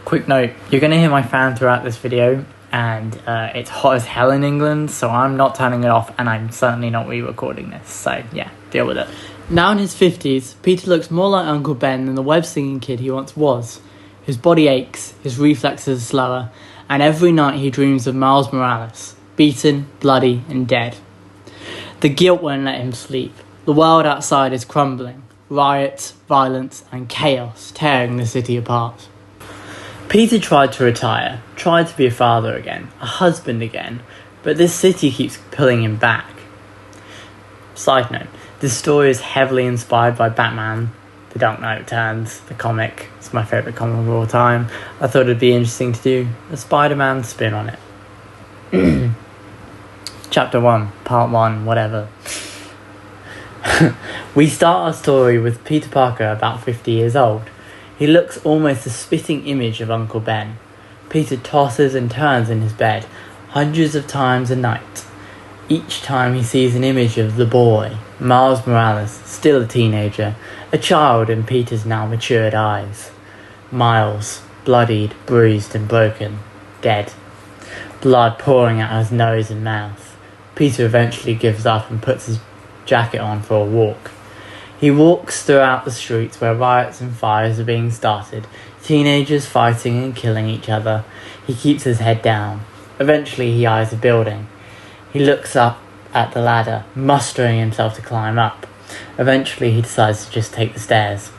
Quick note, you're going to hear my fan throughout this video, and it's hot as hell in England, so I'm not turning it off, and I'm certainly not re-recording this, so yeah, deal with it. Now in his 50s, Peter looks more like Uncle Ben than the web-singing kid he once was. His body aches, his reflexes are slower, and every night he dreams of Miles Morales, beaten, bloody, and dead. The guilt won't let him sleep. The world outside is crumbling. Riots, violence, and chaos tearing the city apart. Peter tried to retire, tried to be a father again, a husband again, but this city keeps pulling him back. Side note, this story is heavily inspired by Batman, The Dark Knight Returns, the comic. It's my favourite comic of all time. I thought it'd be interesting to do a Spider-Man spin on it. Chapter 1, Part 1, whatever. We start our story with Peter Parker about 50 years old. He looks almost a spitting image of Uncle Ben. Peter tosses and turns in his bed hundreds of times a night. Each time he sees an image of the boy, Miles Morales, still a teenager, a child in Peter's now matured eyes. Miles, bloodied, bruised and broken, dead. Blood pouring out his nose and mouth. Peter eventually gives up and puts his jacket on for a walk. He walks throughout the streets where riots and fires are being started, teenagers fighting and killing each other. He keeps his head down. Eventually he eyes a building. He looks up at the ladder, mustering himself to climb up. Eventually he decides to just take the stairs.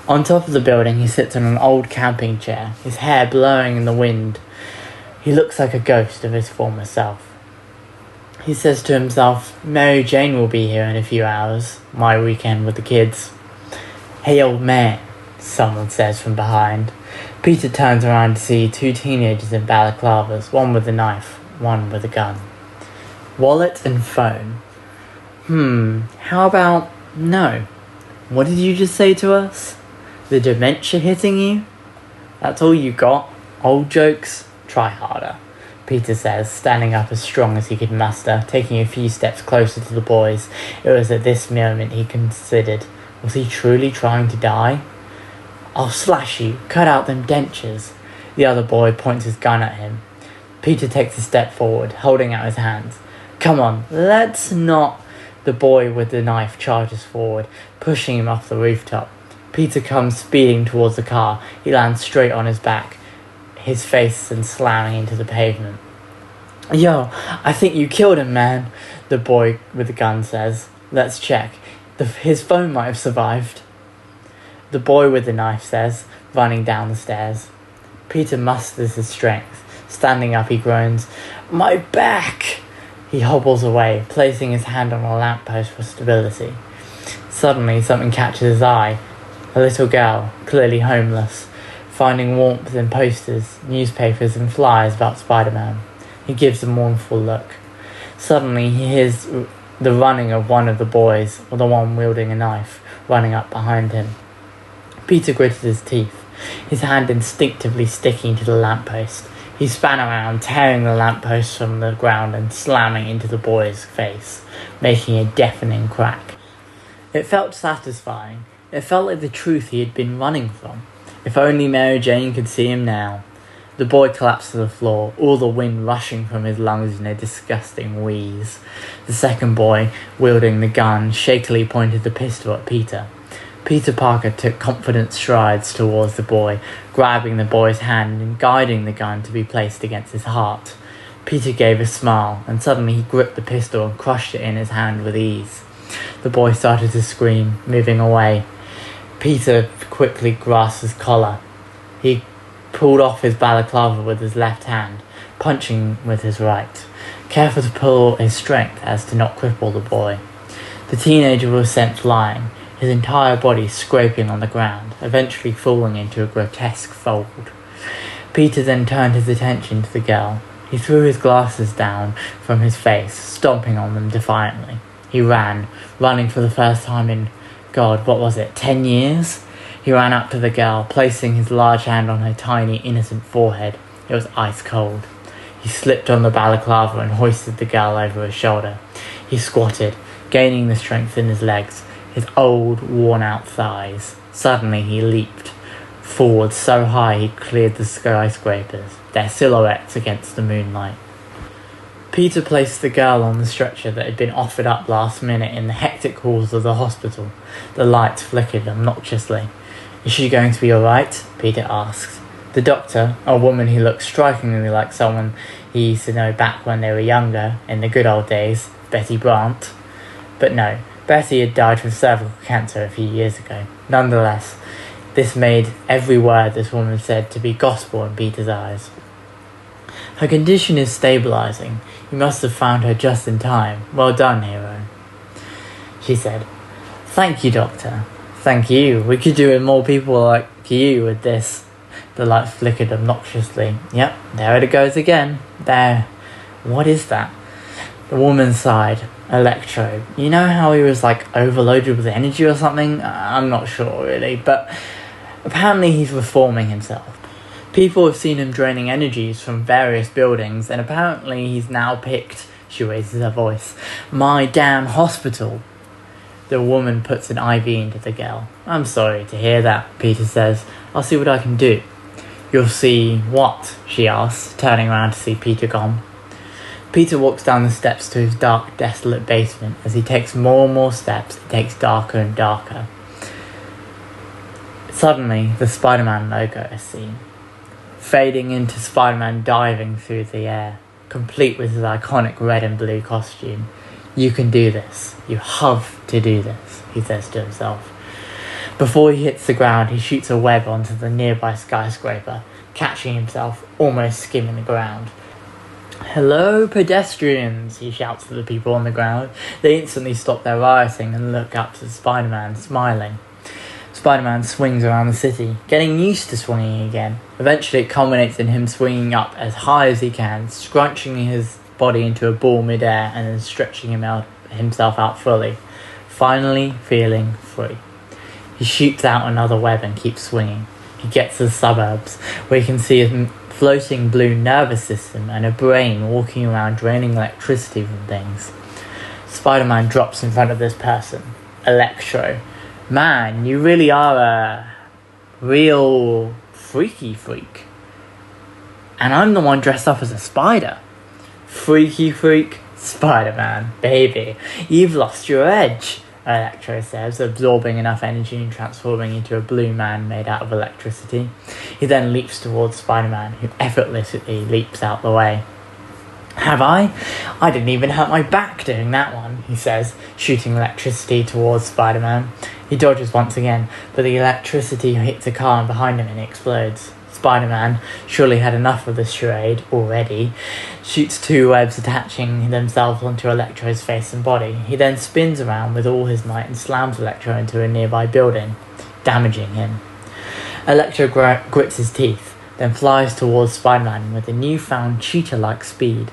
On top of the building he sits on an old camping chair, his hair blowing in the wind. He looks like a ghost of his former self. He says to himself, Mary Jane will be here in a few hours, my weekend with the kids. Hey old man, someone says from behind. Peter turns around to see two teenagers in balaclavas, one with a knife, one with a gun. Wallet and phone. How about no? What did you just say to us? The dementia hitting you? That's all you got? Old jokes? Try harder. Peter says, standing up as strong as he could muster, taking a few steps closer to the boys. It was at this moment he considered, was he truly trying to die? I'll slash you, cut out them dentures. The other boy points his gun at him. Peter takes a step forward, holding out his hands. Come on, let's not. The boy with the knife charges forward, pushing him off the rooftop. Peter comes speeding towards the car. He lands straight on his back, his face and slamming into the pavement. Yo, I think you killed him, man, the boy with the gun says. Let's check. His phone might have survived. The boy with the knife says, running down the stairs. Peter musters his strength. Standing up, he groans, my back! He hobbles away, placing his hand on a lamppost for stability. Suddenly, something catches his eye. A little girl, clearly homeless, finding warmth in posters, newspapers and flyers about Spider-Man. He gives a mournful look. Suddenly he hears the running of one of the boys, or the one wielding a knife, running up behind him. Peter gritted his teeth, his hand instinctively sticking to the lamppost. He span around, tearing the lamppost from the ground and slamming into the boy's face, making a deafening crack. It felt satisfying. It felt like the truth he had been running from. If only Mary Jane could see him now. The boy collapsed to the floor, all the wind rushing from his lungs in a disgusting wheeze. The second boy, wielding the gun, shakily pointed the pistol at Peter. Peter Parker took confident strides towards the boy, grabbing the boy's hand and guiding the gun to be placed against his heart. Peter gave a smile, and suddenly he gripped the pistol and crushed it in his hand with ease. The boy started to scream, moving away. Peter quickly grasped his collar. He pulled off his balaclava with his left hand, punching with his right, careful to pull his strength as to not cripple the boy. The teenager was sent flying, his entire body scraping on the ground, eventually falling into a grotesque fold. Peter then turned his attention to the girl. He threw his glasses down from his face, stomping on them defiantly. He ran, running for the first time in, 10 years? He ran up to the girl, placing his large hand on her tiny, innocent forehead. It was ice cold. He slipped on the balaclava and hoisted the girl over his shoulder. He squatted, gaining the strength in his legs, his old, worn-out thighs. Suddenly he leaped, forward so high he cleared the skyscrapers, their silhouettes against the moonlight. Peter placed the girl on the stretcher that had been offered up last minute in the hectic halls of the hospital. The lights flickered obnoxiously. "Is she going to be alright?" Peter asked. The doctor, a woman who looked strikingly like someone he used to know back when they were younger, in the good old days, Betty Brant. But no, Betty had died from cervical cancer a few years ago. Nonetheless, this made every word this woman said to be gospel in Peter's eyes. "Her condition is stabilising. You must have found her just in time. Well done, hero," she said. "Thank you, Doctor. Thank you. We could do with more people like you with this." The light flickered obnoxiously. "Yep, there it goes again. There. What is that?" The woman sighed. "Electro. You know how he was like overloaded with energy or something? I'm not sure really, but apparently he's reforming himself. People have seen him draining energies from various buildings, and apparently he's now picked," she raises her voice, "my damn hospital." The woman puts an IV into the girl. "I'm sorry to hear that," Peter says. "I'll see what I can do." "You'll see what?" she asks, turning around to see Peter gone. Peter walks down the steps to his dark, desolate basement. As he takes more and more steps, it takes darker and darker. Suddenly, the Spider-Man logo is seen, fading into Spider-Man diving through the air, complete with his iconic red and blue costume. "You can do this. You have to do this," he says to himself. Before he hits the ground, he shoots a web onto the nearby skyscraper, catching himself, almost skimming the ground. "Hello, pedestrians," he shouts to the people on the ground. They instantly stop their rioting and look up to Spider-Man, smiling. Spider-Man swings around the city, getting used to swinging again. Eventually it culminates in him swinging up as high as he can, scrunching his body into a ball mid-air and then stretching himself out fully, finally feeling free. He shoots out another web and keeps swinging. He gets to the suburbs, where he can see a floating blue nervous system and a brain walking around draining electricity from things. Spider-Man drops in front of this person, Electro. "Man, you really are a real freaky freak. And I'm the one dressed up as a spider." "Freaky freak? Spider-Man, baby, you've lost your edge," Electro says, absorbing enough energy and transforming into a blue man made out of electricity. He then leaps towards Spider-Man, who effortlessly leaps out the way. "Have I? I didn't even hurt my back doing that one," he says, shooting electricity towards Spider-Man. He dodges once again, but the electricity hits a car behind him and explodes. Spider-Man, surely had enough of this charade already, shoots two webs attaching themselves onto Electro's face and body. He then spins around with all his might and slams Electro into a nearby building, damaging him. Electro grits his teeth, then flies towards Spider-Man with a newfound cheetah-like speed.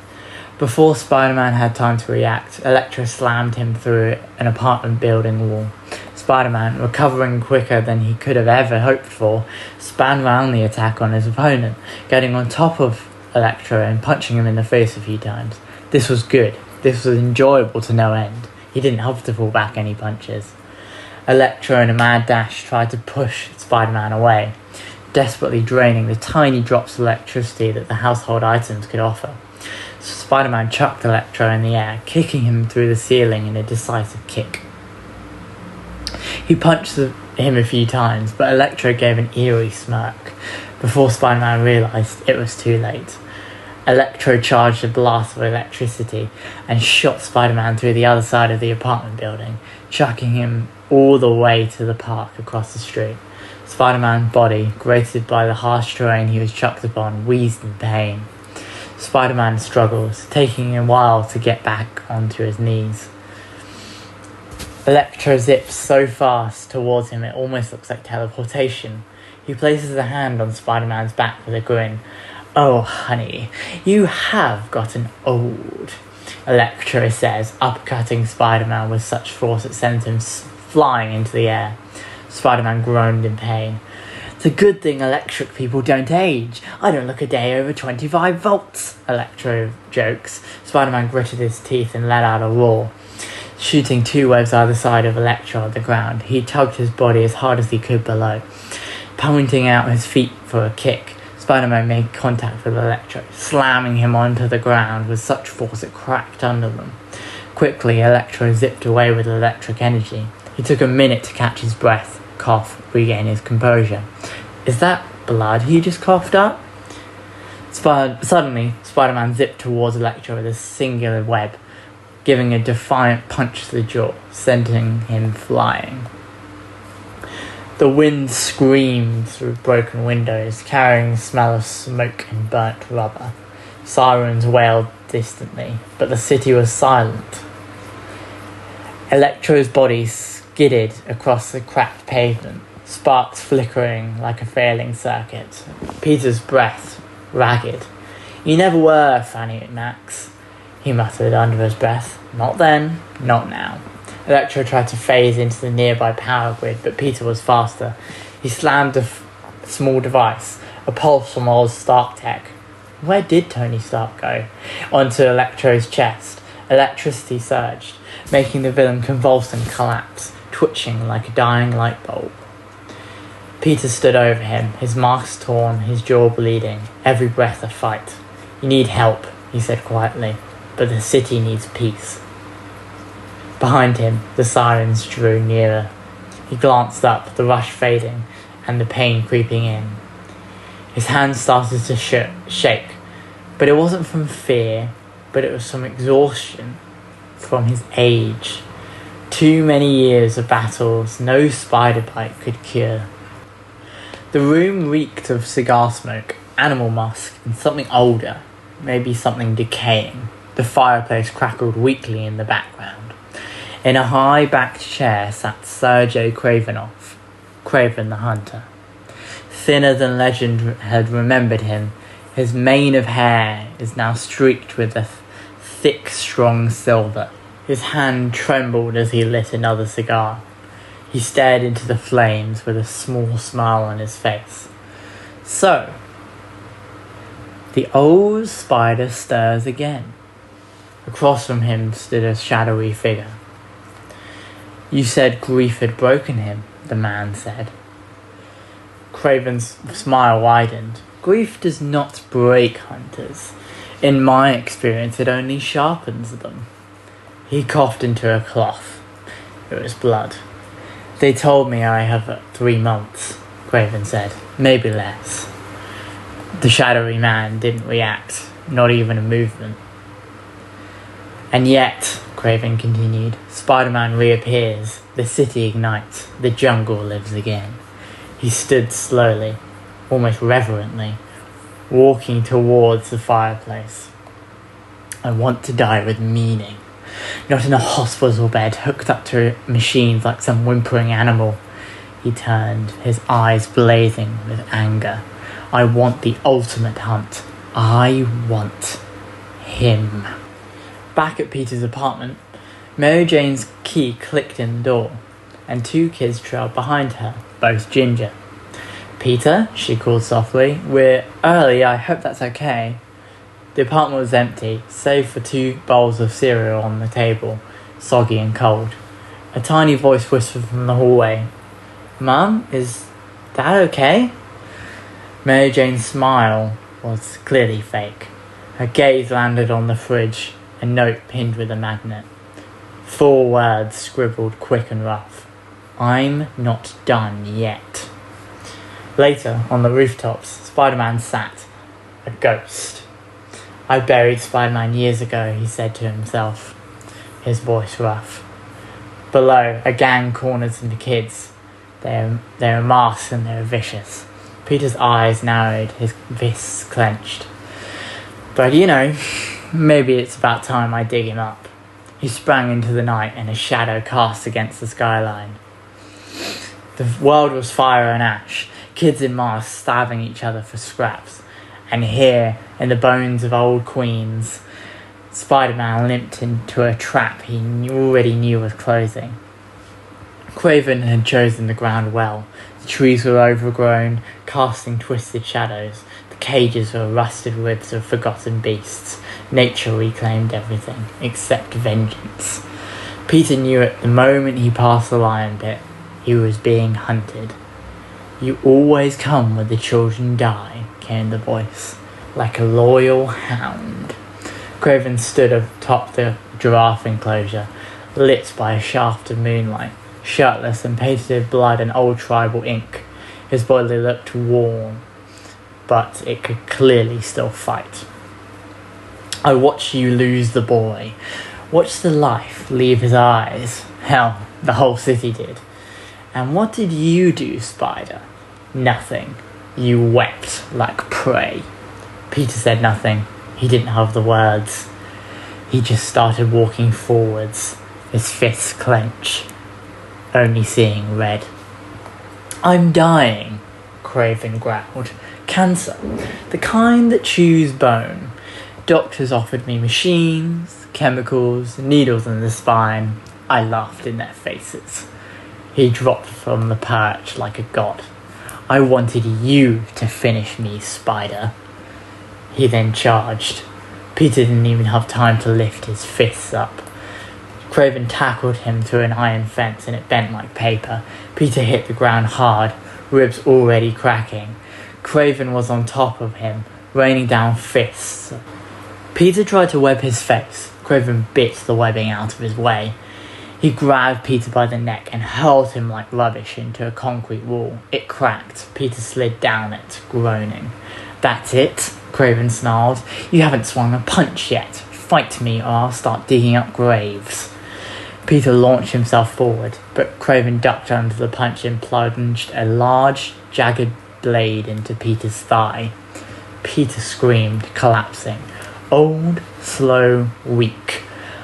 Before Spider-Man had time to react, Electro slammed him through an apartment building wall. Spider-Man, recovering quicker than he could have ever hoped for, span round the attack on his opponent, getting on top of Electro and punching him in the face a few times. This was good. This was enjoyable to no end. He didn't have to fall back any punches. Electro, in a mad dash, tried to push Spider-Man away, desperately draining the tiny drops of electricity that the household items could offer. Spider-Man chucked Electro in the air, kicking him through the ceiling in a decisive kick. He punched him a few times, but Electro gave an eerie smirk before Spider-Man realised it was too late. Electro charged a blast of electricity and shot Spider-Man through the other side of the apartment building, chucking him all the way to the park across the street. Spider-Man's body, grated by the harsh terrain he was chucked upon, wheezed in pain. Spider-Man struggles, taking a while to get back onto his knees. Electro zips so fast towards him it almost looks like teleportation. He places a hand on Spider-Man's back with a grin. "Oh, honey, you have gotten old," Electro says, uppercutting Spider-Man with such force it sends him flying into the air. Spider-Man groaned in pain. "It's a good thing electric people don't age. I don't look a day over 25 volts, Electro jokes. Spider-Man gritted his teeth and let out a roar. Shooting two webs either side of Electro on the ground, he tugged his body as hard as he could below. Pointing out his feet for a kick, Spider-Man made contact with Electro, slamming him onto the ground with such force it cracked under them. Quickly, Electro zipped away with electric energy. He took a minute to catch his breath, cough, regain his composure. Is that blood he just coughed up? Suddenly, Spider-Man zipped towards Electro with a singular web, giving a defiant punch to the jaw, sending him flying. The wind screamed through broken windows, carrying the smell of smoke and burnt rubber. Sirens wailed distantly, but the city was silent. Electro's body skidded across the cracked pavement, sparks flickering like a failing circuit. Peter's breath ragged. "You never were, Fanny Max," he muttered under his breath. "Not then, not now." Electro tried to phase into the nearby power grid, but Peter was faster. He slammed a small device, a pulse from old Stark Tech. Where did Tony Stark go? Onto Electro's chest. Electricity surged, making the villain convulse and collapse, twitching like a dying light bulb. Peter stood over him, his mask torn, his jaw bleeding, every breath a fight. "You need help," he said quietly, "but the city needs peace." Behind him, the sirens drew nearer. He glanced up, the rush fading, and the pain creeping in. His hands started to shake, but it wasn't from fear, but it was from exhaustion, from his age. Too many years of battles no spider bite could cure. The room reeked of cigar smoke, animal musk, and something older, maybe something decaying. The fireplace crackled weakly in the background. In a high-backed chair sat Sergei Kravinoff, Kraven the Hunter. Thinner than legend had remembered him, his mane of hair is now streaked with a thick, strong silver. His hand trembled as he lit another cigar. He stared into the flames with a small smile on his face. So, the old spider stirs again. Across from him stood a shadowy figure. "You said grief had broken him," the man said. Kraven's smile widened. "Grief does not break hunters. In my experience, it only sharpens them." He coughed into a cloth. It was blood. "They told me I have 3 months, Kraven said. "Maybe less." The shadowy man didn't react, not even a movement. "And yet," Kraven continued, "Spider-Man reappears, the city ignites, the jungle lives again." He stood slowly, almost reverently, walking towards the fireplace. "I want to die with meaning, not in a hospital bed hooked up to machines like some whimpering animal." He turned, his eyes blazing with anger. "I want the ultimate hunt. I want him." Back at Peter's apartment, Mary Jane's key clicked in the door, and 2 kids trailed behind her, both ginger. "Peter," she called softly, "we're early, I hope that's okay." The apartment was empty, save for 2 bowls of cereal on the table, soggy and cold. A tiny voice whispered from the hallway, "Mum, is Dad okay?" Mary Jane's smile was clearly fake. Her gaze landed on the fridge, a note pinned with a magnet. 4 words scribbled quick and rough. "I'm not done yet." Later, on the rooftops, Spider-Man sat, a ghost. "I buried Spider-Man years ago," he said to himself, his voice rough. Below, a gang cornered some kids. They're masked and they're vicious. Peter's eyes narrowed, his fists clenched. "But maybe it's about time I dig him up." He sprang into the night and a shadow cast against the skyline. The world was fire and ash, kids in masks stabbing each other for scraps. And here, in the bones of old queens, Spider-Man limped into a trap he already knew was closing. Kraven had chosen the ground well. The trees were overgrown, casting twisted shadows. The cages were rusted ribs of forgotten beasts. Nature reclaimed everything, except vengeance. Peter knew it the moment he passed the lion pit. He was being hunted. "You always come when the children die," came the voice, like a loyal hound. Craven stood atop the giraffe enclosure, lit by a shaft of moonlight, shirtless and painted in blood and old tribal ink. His body looked worn, but it could clearly still fight. "I watched you lose the boy. Watched the life leave his eyes. Hell, the whole city did. And what did you do, Spider?" "Nothing. You wept like prey." Peter said nothing. He didn't have the words. He just started walking forwards, his fists clenched, only seeing red. "I'm dying," Craven growled. "Cancer. The kind that chews bone. Doctors offered me machines, chemicals, needles in the spine. I laughed in their faces." He dropped from the perch like a god. "I wanted you to finish me, Spider." He then charged. Peter didn't even have time to lift his fists up. Craven tackled him through an iron fence and it bent like paper. Peter hit the ground hard, ribs already cracking. Craven was on top of him, raining down fists. Peter tried to web his face. Craven bit the webbing out of his way. He grabbed Peter by the neck and hurled him like rubbish into a concrete wall. It cracked. Peter slid down it, groaning. "That's it," Craven snarled. "You haven't swung a punch yet. Fight me or I'll start digging up graves." Peter launched himself forward, but Craven ducked under the punch and plunged a large, jagged blade into Peter's thigh. Peter screamed, collapsing. Old, slow, weak,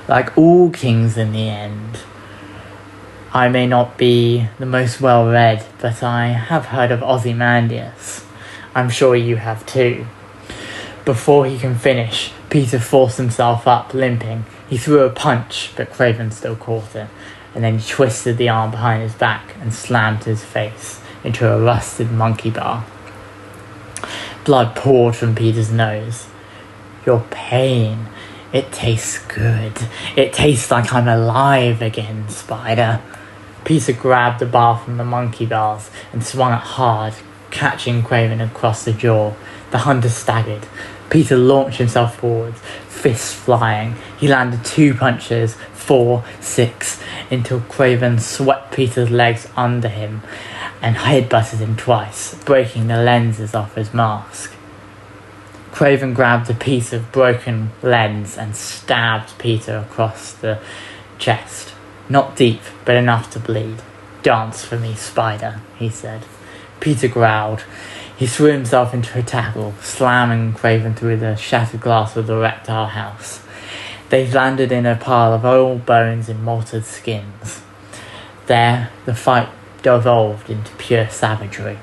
like all kings in the end. I may not be the most well-read, but I have heard of Ozymandias. I'm sure you have too. Before he can finish, Peter forced himself up, limping. He threw a punch, but Craven still caught it, and then he twisted the arm behind his back and slammed his face into a rusted monkey bar. Blood poured from Peter's nose. "Your pain, it tastes good. It tastes like I'm alive again, Spider." Peter grabbed the bar from the monkey bars and swung it hard, catching Craven across the jaw. The hunter staggered. Peter launched himself forwards, fists flying. He landed 2 punches, 4, 6, until Craven swept Peter's legs under him and headbutted him twice, breaking the lenses off his mask. Craven grabbed a piece of broken lens and stabbed Peter across the chest. Not deep, but enough to bleed. "Dance for me, Spider," he said. Peter growled. He threw himself into a tackle, slamming Craven through the shattered glass of the reptile house. They landed in a pile of old bones and molted skins. There, the fight devolved into pure savagery.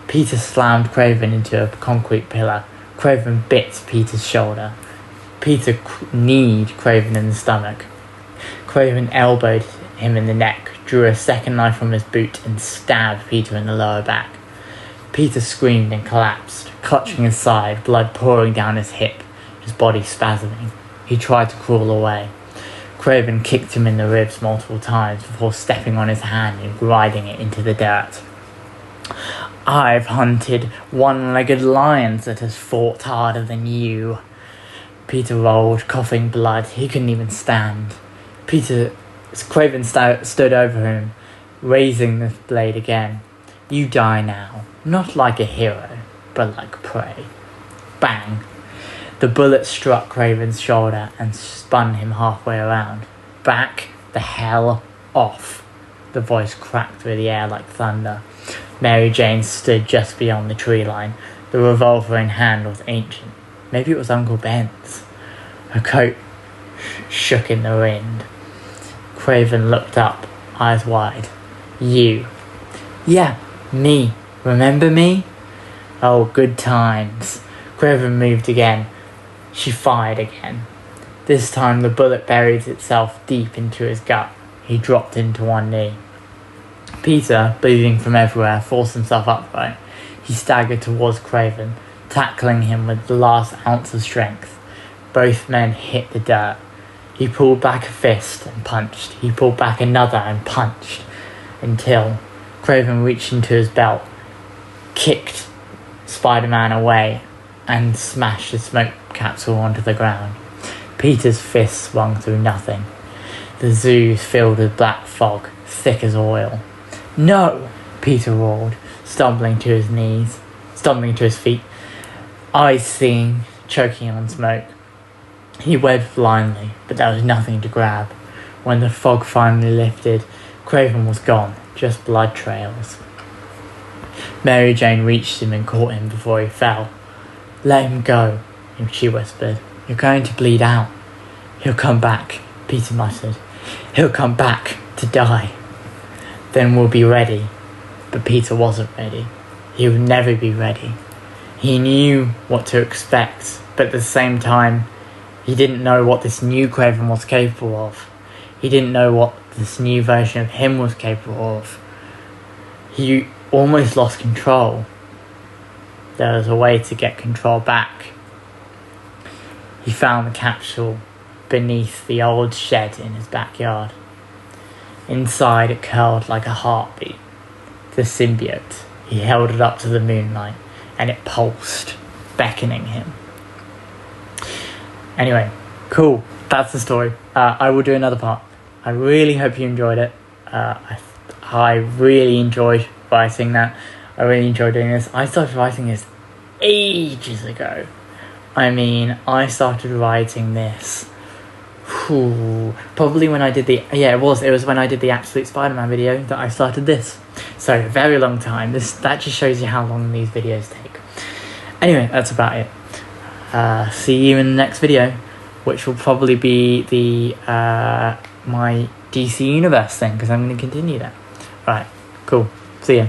Peter slammed Craven into a concrete pillar. Craven bit Peter's shoulder. Peter kneed Craven in the stomach. Craven elbowed him in the neck, drew a second knife from his boot and stabbed Peter in the lower back. Peter screamed and collapsed, clutching his side, blood pouring down his hip, his body spasming. He tried to crawl away. Craven kicked him in the ribs multiple times before stepping on his hand and grinding it into the dirt. "I've hunted one-legged lions that has fought harder than you." Peter rolled, coughing blood. He couldn't even stand. Craven stood over him, raising the blade again. "You die now, not like a hero, but like prey." Bang! The bullet struck Craven's shoulder and spun him halfway around. "Back the hell off!" The voice cracked through the air like thunder. Mary Jane stood just beyond the tree line. The revolver in hand was ancient. Maybe it was Uncle Ben's. Her coat shook in the wind. Craven looked up, eyes wide. "You?" "Yeah, me. Remember me?" "Oh, good times." Craven moved again. She fired again. This time the bullet buried itself deep into his gut. He dropped into one knee. Peter, bleeding from everywhere, forced himself upright. He staggered towards Craven, tackling him with the last ounce of strength. Both men hit the dirt. He pulled back a fist and punched. He pulled back another and punched, until Craven reached into his belt, kicked Spider-Man away and smashed the smoke capsule onto the ground. Peter's fist swung through nothing. The zoo's filled with black fog, thick as oil. "No!" Peter roared, stumbling to his feet, eyes seeing, choking on smoke. He waved blindly, but there was nothing to grab. When the fog finally lifted, Kraven was gone, just blood trails. Mary Jane reached him and caught him before he fell. "Let him go," she whispered. "You're going to bleed out." "He'll come back," Peter muttered. "He'll come back to die. Then we'll be ready." But Peter wasn't ready. He would never be ready. He knew what to expect, but at the same time, he didn't know what this new Kraven was capable of. He didn't know what this new version of him was capable of. He almost lost control. There was a way to get control back. He found the capsule beneath the old shed in his backyard. Inside it curled like a heartbeat. The symbiote. He held it up to the moonlight and it pulsed, beckoning him. Anyway, cool. That's the story. I will do another part. I really hope you enjoyed it. I really enjoyed writing that. I really enjoyed doing this. I started writing this ages ago. I mean, I started writing this probably when I did it was when I did the Absolute Spider-Man video that I started this. So, a very long time. That just shows you how long these videos take. Anyway, that's about it. See you in the next video, which will probably be the my DC Universe thing, because I'm going to continue that. Right, cool. See ya.